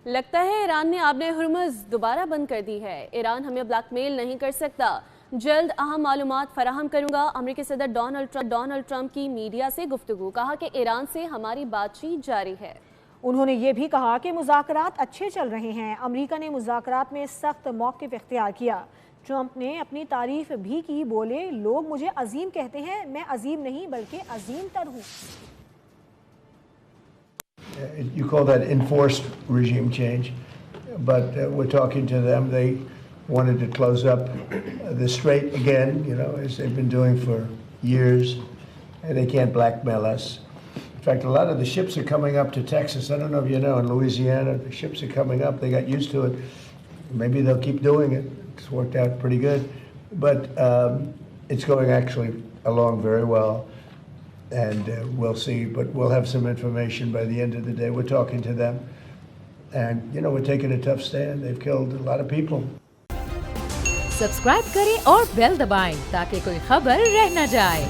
लगता है ईरान ने आबने हुर्मुज़ दोबारा बंद कर दी है। ईरान हमें ब्लैकमेल नहीं कर सकता, जल्द अहम मालूमात फराहम करूंगा। अमेरिकी सदर डोनाल्ड ट्रंप की मीडिया से गुफ्तगू, कहा कि ईरान से हमारी बातचीत जारी है। उन्होंने ये भी कहा कि मुज़ाकरात अच्छे चल रहे हैं। अमेरिका ने मुज़ाकरात में सख्त मौक़िफ़ इख्तियार किया। ट्रंप ने अपनी तारीफ भी की, बोले लोग मुझे अजीम कहते हैं, मैं अजीम नहीं बल्कि अजीम तर हूँ। You call that enforced regime change, but we're talking to them. They wanted to close up the strait again, you know, as they've been doing for years, and they can't blackmail us. In fact, a lot of the ships are coming up to Texas. I don't know if you know, in Louisiana, the ships are coming up. They got used to it. Maybe they'll keep doing it. It's worked out pretty good. But it's going actually along very well. And we'll see. But we'll have some information by the end of the day. We're talking to them. And, you know, we're taking a tough stand. They've killed a lot of people. Subscribe करें और bell दबाएं ताकि कोई खबर रह न जाए।